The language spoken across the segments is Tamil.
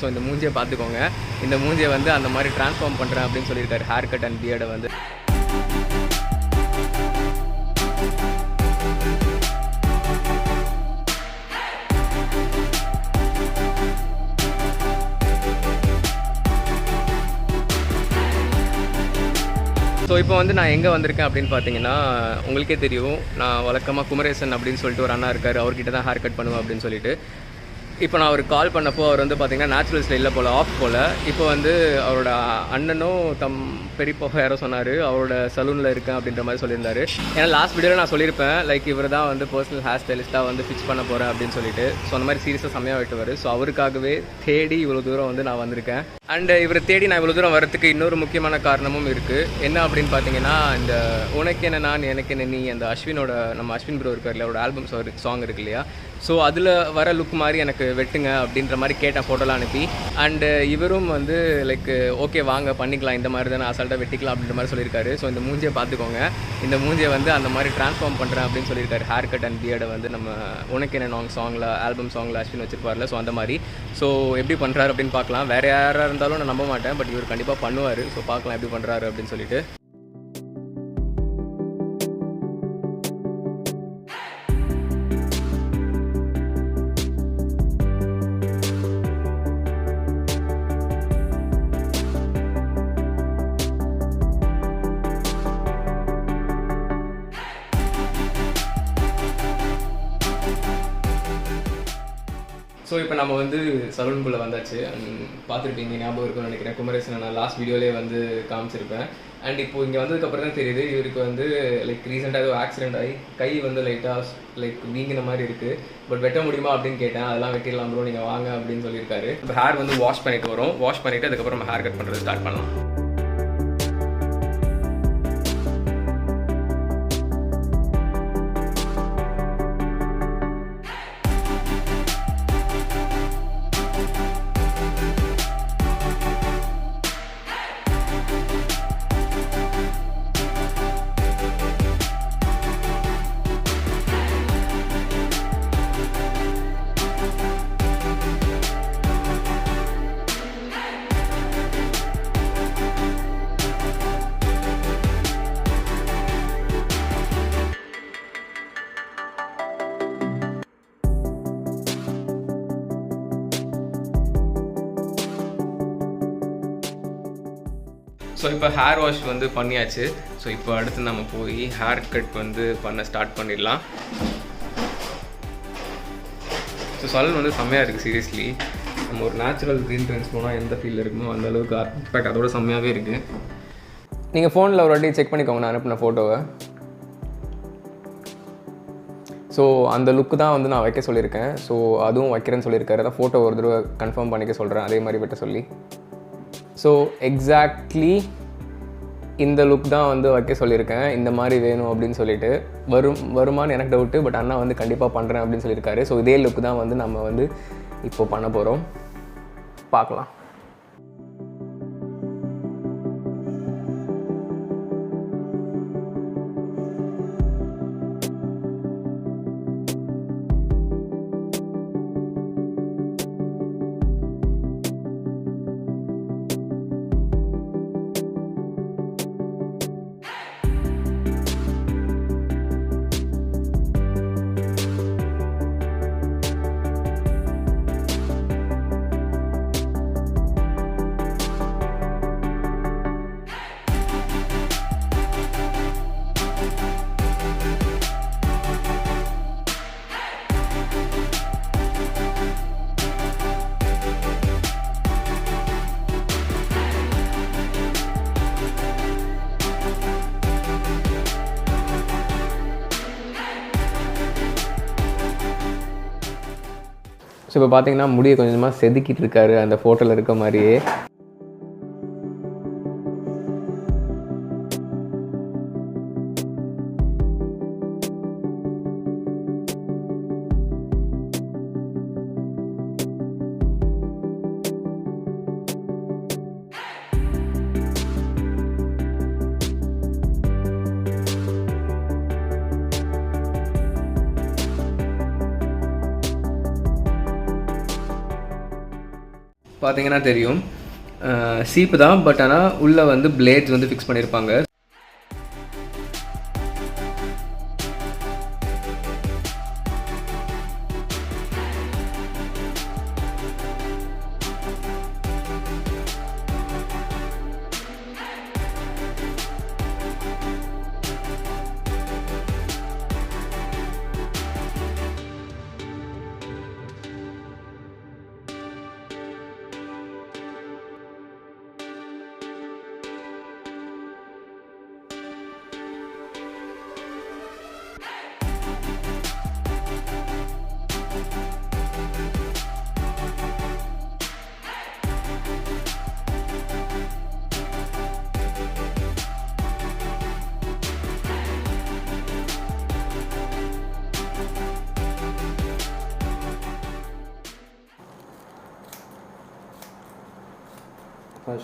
ஸோ இந்த மூஞ்சியை பார்த்துக்கோங்க. இந்த மூஞ்சியை வந்து அந்த மாதிரி ட்ரான்ஸ்ஃபார்ம் பண்ணுறேன் அப்படின்னு சொல்லியிருக்காரு. ஹேர் கட் அண்ட் பியர்டை வந்து. ஸோ இப்போ வந்து நான் எங்கே வந்திருக்கேன் அப்படின்னு பார்த்தீங்கன்னா, உங்களுக்கே தெரியும், நான் வழக்கமாக குமரேசன் அப்படின்னு சொல்லிட்டு ஒரு அண்ணா இருக்கார், அவர்கிட்ட தான் ஹேர் கட் பண்ணுவேன் அப்படின்னு சொல்லிட்டு. இப்போ நான் அவருக்கு கால் பண்ணப்போ அவர் வந்து பார்த்திங்கன்னா நேச்சுரல் ஸ்டைலில் போல் ஆஃப் போல். இப்போ வந்து அவரோட அண்ணனும் பெரியப்பா யாரோ சொன்னார், அவரோட சலூனில் இருக்கேன் அப்படின்ற மாதிரி சொல்லியிருந்தார். ஏன்னா லாஸ்ட் வீடியோவில் நான் சொல்லியிருப்பேன், லைக் இவர் தான் வந்து பர்சனல் ஹேர் ஸ்டைலிஸ்ட்டாக வந்து ஃபிக்ஸ் பண்ண போகிறேன் அப்படின்னு சொல்லிட்டு. ஸோ அந்த மாதிரி சீரியஸாக செம்மையாக விட்டுவார். ஸோ அவருக்காகவே தேடி இவ்வளோ தூரம் வந்து நான் வந்திருக்கேன். அண்ட் இவரை தேடி நான் இவ்வளோ தூரம் வரத்துக்கு இன்னொரு முக்கியமான காரணமும் இருக்குது. என்ன அப்படின்னு பார்த்தீங்கன்னா, இந்த உனக்கு என்ன நான் எனக்கு என்ன நீ, அந்த நம்ம அஸ்வின் ப்ரோ இருக்கார்ல, அவரோட ஆல்பம் சாங் இருக்கு இல்லையா, ஸோ அதில் வர லுக் மாதிரி எனக்கு வெட்டுங்க அப்படின்ற மாதிரி கேட்டேன் ஃபோட்டோலாம் அனுப்பி. அண்டு இவரும் வந்து லைக் ஓகே வாங்க பண்ணிக்கலாம், இந்த மாதிரி தான் அசால்ட்டாக வெட்டிக்கலாம் அப்படின்ற மாதிரி சொல்லியிருக்காரு. ஸோ இந்த மூஞ்சியை பார்த்துக்கோங்க. இந்த மூஞ்சியை வந்து அந்த மாதிரி ட்ரான்ஸ்ஃபார்ம் பண்ணுறேன் அப்படின்னு சொல்லியிருக்காரு. ஹேர் கட் அண்ட் பியர்டை வந்து நம்ம உனக்கு என்ன சாங்கில் ஆல்பம் சாங்கில் அஸ்வின் வச்சிருப்பார்ல, ஸோ அந்த மாதிரி. ஸோ எப்படி பண்ணுறாரு அப்படின்னு பார்க்கலாம். வேறு யாராக இருந்தாலும் நான் நம்ப மாட்டேன், பட் இவர் கண்டிப்பாக பண்ணுவார். ஸோ பார்க்கலாம் எப்படி பண்ணுறாரு அப்படின்னு சொல்லிட்டு. ஸோ இப்போ நம்ம வந்து சலூனுக்குள்ளே வந்தாச்சு. பார்த்துருப்பீங்க, ஞாபகம் இருக்குன்னு நினைக்கிறேன். குமரேசன் நான் லாஸ்ட் வீடியோலேயே வந்து காமிச்சிருப்பேன். அண்ட் இப்போது இங்கே வந்ததுக்கப்புறம் தான் தெரியுது, இவருக்கு வந்து லைக் ரீசெண்டாக ஏதோ ஆக்சிடென்ட் ஆகி கை வந்து லைட்டாக லைக் வீங்கின மாதிரி இருக்குது. பட் வெட்ட முடியுமா அப்படின்னு கேட்டேன். அதெல்லாம் வெட்டிடலாம் ப்ரோ, நீங்கள் வாங்க அப்படின்னு சொல்லியிருக்காரு. இப்போ ஹேர் வந்து வாஷ் பண்ணிட்டு வரோம். வாஷ் பண்ணிவிட்டு அதுக்கப்புறம் நம்ம ஹேர் கட் பண்ணுறது ஸ்டார்ட் பண்ணலாம். ஸோ இப்போ ஹேர் வாஷ் வந்து பண்ணியாச்சு. ஸோ இப்போ அடுத்து நம்ம போய் ஹேர் கட் வந்து பண்ண ஸ்டார்ட் பண்ணிடலாம். ஸோ சலூன் வந்து செம்மையாக இருக்குது சீரியஸ்லி. நம்ம ஒரு நேச்சுரல் க்ரீன் ட்ரெண்ட்ஸ் போனால் எந்த ஃபீல் இருக்குமோ அந்த அளவுக்கு இம்பேக்ட் அதோட செம்மையாகவே இருக்குது. நீங்கள் ஃபோனில் ஒரு வாட்டி செக் பண்ணிக்கோங்க நான் அனுப்பின ஃபோட்டோவை. ஸோ அந்த லுக்கு தான் வந்து நான் வைக்க சொல்லியிருக்கேன். ஸோ அதுவும் வைக்கிறேன்னு சொல்லியிருக்காரு. அதான் ஃபோட்டோ ஒரு தடவை கன்ஃபார்ம் பண்ணிக்க சொல்கிறேன், அதே மாதிரி வெட்ட சொல்லி. ஸோ எக்ஸாக்ட்லி இந்த லுக் தான் வந்து வைக்க சொல்லியிருக்கேன். இந்த மாதிரி வேணும் அப்படின்னு சொல்லிட்டு வருமானு எனக்கு டவுட்டு, பட் அண்ணா வந்து கண்டிப்பாக பண்ணுறேன் அப்படின்னு சொல்லியிருக்காரு. ஸோ இதே லுக் தான் வந்து நம்ம வந்து இப்போ பண்ண போகிறோம். பார்க்கலாம். ஸோ இப்போ பார்த்தீங்கன்னா முடியை கொஞ்சமாக செதுக்கிட்டு இருக்காரு அந்த ஃபோட்டோவில் இருக்க மாதிரியே. பார்த்தீங்கன்னா தெரியும், சீப்பு தான், பட் ஆனால் உள்ளே வந்து பிளேட்ஸ் வந்து ஃபிக்ஸ் பண்ணியிருப்பாங்க.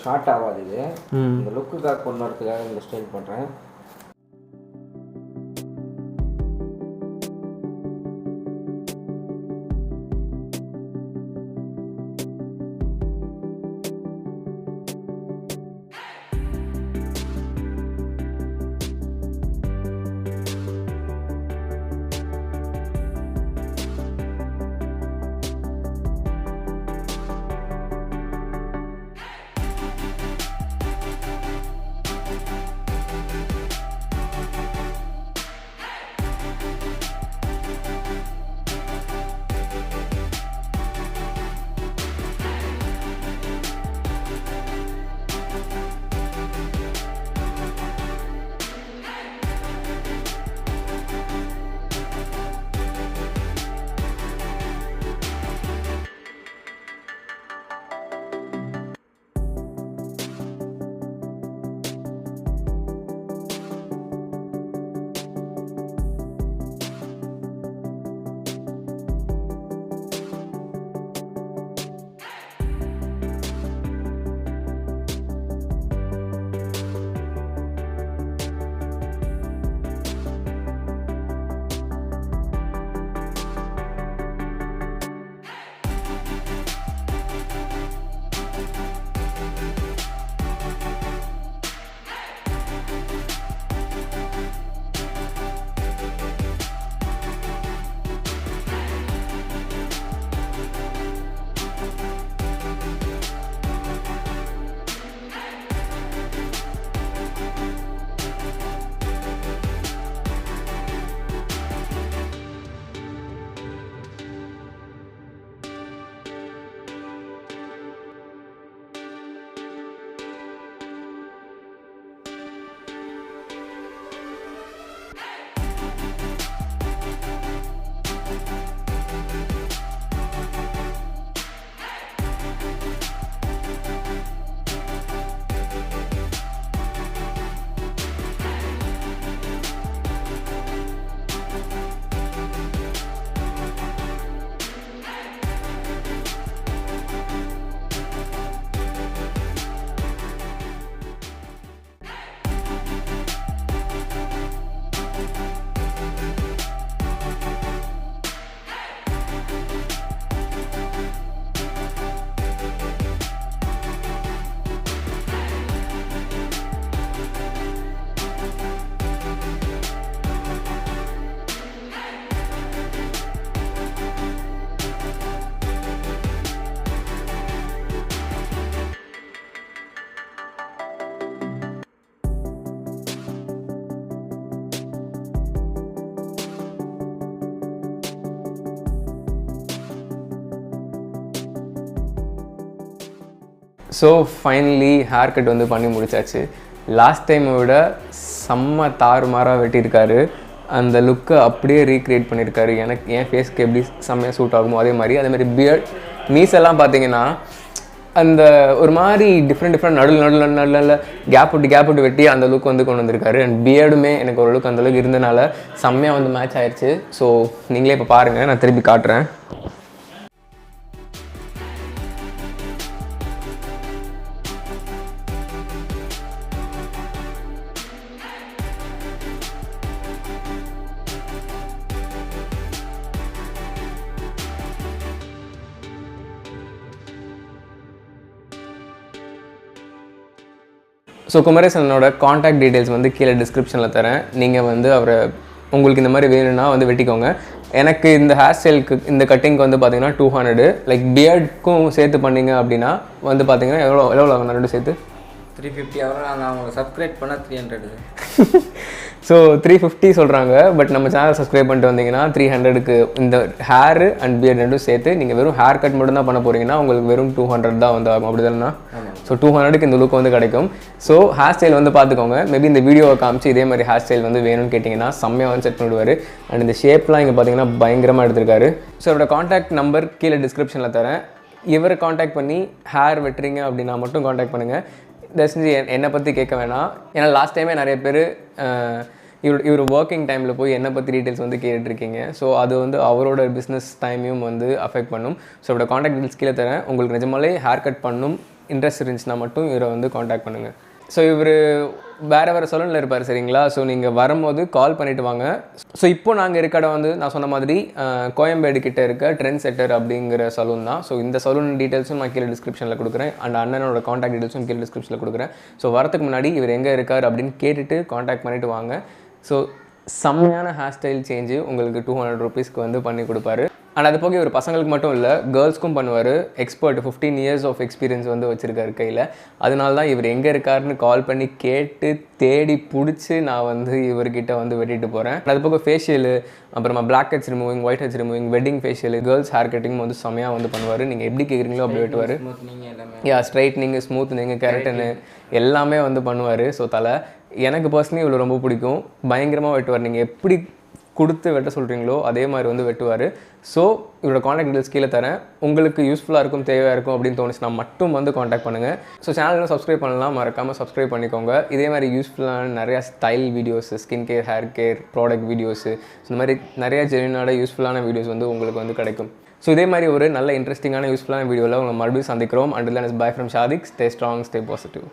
ஷார்ட் ஆகாது இது. இந்த லுக்குக்காக கொண்டு வரதுக்காக இந்த ஸ்டைல் பண்ணுறேன். ஸோ ஃபைனலி ஹேர் கட் வந்து பண்ணி முடிச்சாச்சு. லாஸ்ட் டைமை விட செம்ம தாறுமாறாக வெட்டியிருக்காரு. அந்த லுக்கை அப்படியே ரீக்ரியேட் பண்ணியிருக்காரு. எனக்கு என் ஃபேஸ்க்கு எப்படி செம்மையாக சூட் ஆகுமோ அதேமாதிரி பியர்ட் மீஸெல்லாம் பார்த்தீங்கன்னா அந்த ஒரு மாதிரி டிஃப்ரெண்ட் நடுவில் கேப் விட்டு வெட்டி அந்த லுக் வந்து கொண்டு வந்திருக்காரு. அண்ட் பியர்டுமே எனக்கு ஓரளவுக்கு அந்தளவுக்கு இருந்தனால செம்மையாக வந்து மேட்ச் ஆயிடுச்சு. ஸோ நீங்களே இப்போ பாருங்கள், நான் திருப்பி காட்டுறேன். ஸோ குமரேசனோட காண்டாக்ட் டீட்டெயில்ஸ் வந்து கீழே டிஸ்கிரிப்ஷனில் தரேன். நீங்கள் வந்து அவரை உங்களுக்கு இந்த மாதிரி வேணும்னா வந்து வெட்டிக்கோங்க. எனக்கு இந்த ஹேர் ஸ்டைலுக்கு இந்த கட்டிங்க்கு வந்து பார்த்தீங்கன்னா 200, லைக் பியர்டுக்கும் சேர்த்து பண்ணிங்க அப்படின்னா வந்து பார்த்தீங்கன்னா எவ்வளோ ஆகும் ரெண்டு சேர்த்து? 350 நான் அவங்களை சப்ஸ்கிரைப் பண்ணால் 300. ஸோ 350 சொல்கிறாங்க. பட் நம்ம சேனல் சப்ஸ்கிரைப் பண்ணிட்டு வந்தீங்கன்னா 300க்கு இந்த ஹேரு அண்ட் பியர்ட் ரெண்டும் சேர்த்து நீங்கள் வெறும் ஹேர் கட் மட்டும் தான் பண்ண போகிறீங்கன்னா உங்களுக்கு வெறும் 200 தான் வந்து ஆகும். அப்படி தானே? ஸோ 200க்கு இந்த லுக் வந்து கிடைக்கும். ஸோ ஹேர் ஸ்டைல் வந்து பார்த்துக்கோங்க. மேபி இந்த வீடியோவை காமிச்சு இதே மாதிரி ஹேர் ஸ்டைல் வந்து வேணும்னு கேட்டிங்கன்னா செம்மையாக வந்து செட் பண்ணிவிடுவார். அண்ட் இந்த ஷேப்லாம் இங்கே பார்த்தீங்கன்னா பயங்கரமாக எடுத்திருக்காரு. ஸோ அவரோட காண்டாக்ட் நம்பர் கீழே டிஸ்கிரிப்ஷனில் தரேன். இவரை காண்டாக்ட் பண்ணி ஹேர் வெட்டுறீங்க அப்படின்னா மட்டும் காண்டாக்ட் பண்ணுங்கள். தயவுசெஞ்சு என்னை பற்றி கேட்க வேணாம். ஏன்னா லாஸ்ட் டைமே நிறைய பேர் இவர் ஒர்க்கிங் டைமில் போய் என்னை பற்றி டீட்டெயில்ஸ் வந்து கேட்டுருக்கீங்க. ஸோ அது வந்து அவரோட பிஸ்னஸ் டைமையும் வந்து அஃபெக்ட் பண்ணும். ஸோ அவரோட காண்டாக்ட் டீட்டெயில்ஸ் கீழே தரேன். உங்களுக்கு நிஜமாலே ஹேர் கட் பண்ணும் இன்ட்ரெஸ்ட் இருந்துச்சுன்னா மட்டும் இவரை வந்து காண்டாக்ட் பண்ணுங்கள். ஸோ இவர் வேறு சலூனில் இருப்பார் சரிங்களா. ஸோ நீங்கள் வரும்போது கால் பண்ணிவிட்டு வாங்க. ஸோ இப்போ நாங்கள் இருக்க இடம் வந்து நான் சொன்ன மாதிரி கோயம்பேடு கிட்டே இருக்க ட்ரெண்ட் செட்டர் அப்படிங்கிற சலூன் தான். ஸோ இந்த சலூன் டீட்டெயில்ஸும் நான் கீழே டிஸ்கிரிப்ஷனில் கொடுக்குறேன். அண்ட் அண்ணனோட காண்டாக்ட் டீட்டெயில்ஸும் கீழே டிஸ்கிரிப்ஷனில் கொடுக்குறேன். ஸோ வரதுக்கு முன்னாடி இவர் எங்கே இருக்கார் அப்படின்னு கேட்டுட்டு காண்டாக்ட் பண்ணிவிட்டு வாங்க. ஸோ செம்மையான ஹேர் ஸ்டைல் சேஞ்சு உங்களுக்கு 200 ருபீஸ்க்கு வந்து பண்ணி கொடுப்பாரு. அண்ட் அது போக இவர் பசங்களுக்கு மட்டும் இல்லை கேர்ள்ஸ்க்கும் பண்ணுவார். எக்ஸ்பர்ட் 15 இயர்ஸ் ஆஃப் எக்ஸ்பீரியன்ஸ் வந்து வச்சுருக்காரு கையில். அதனால தான் இவர் எங்கே இருக்காருன்னு கால் பண்ணி கேட்டு தேடி பிடிச்சி நான் வந்து இவர்கிட்ட வந்து வெட்டிட்டு போகிறேன். அது போக ஃபேஷியலு, அப்புறமா blackheads removing, whiteheads removing, wedding facial, girls hair cutting வந்து செம்மையாக வந்து பண்ணுவார். நீங்கள் எப்படி கேட்குறீங்களோ அப்படி வெட்டுவார். ஸ்ட்ரைட்னிங், ஸ்மூத்னிங், கெரட்டனு எல்லாமே வந்து பண்ணுவார். ஸோ எனக்கு பர்சனலி இவ்வளோ ரொம்ப பிடிக்கும். பயங்கரமாக வெட்டுவார். நீங்கள் எப்படி கொடுத்து வெட்ட சொல்கிறீங்களோ அதே மாதிரி வந்து வெட்டுவார். ஸோ இவரோட காண்டாக்ட் டீட்டெயில்ஸ் கீழே தரேன். உங்களுக்கு யூஸ்ஃபுல்லாக இருக்கும், தேவையாக இருக்கும் அப்படின்னு தோணுச்சுன்னா மட்டும் வந்து காண்டாக்ட் பண்ணுங்கள். ஸோ சேனலில் சப்ஸ்கிரைப் பண்ணலாம், மறக்காமல் சப்ஸ்கிரைப் பண்ணிக்கோங்க. இதே மாதிரி யூஸ்ஃபுல்லான நிறையா style videos, skin care, hair care, product videos, இந்த மாதிரி நிறையா ஜென்யூனான யூஸ்ஃபுல்லான வீடியோஸ் வந்து உங்களுக்கு வந்து கிடைக்கும். ஸோ இதே மாதிரி ஒரு நல்ல இன்ட்ரெஸ்டிங்கான யூஸ்ஃபுல்லான வீடியோவில் உங்களை மறுபடியும் சந்திக்கிறோம். Until then is by from Shadik. Stay strong, stay positive.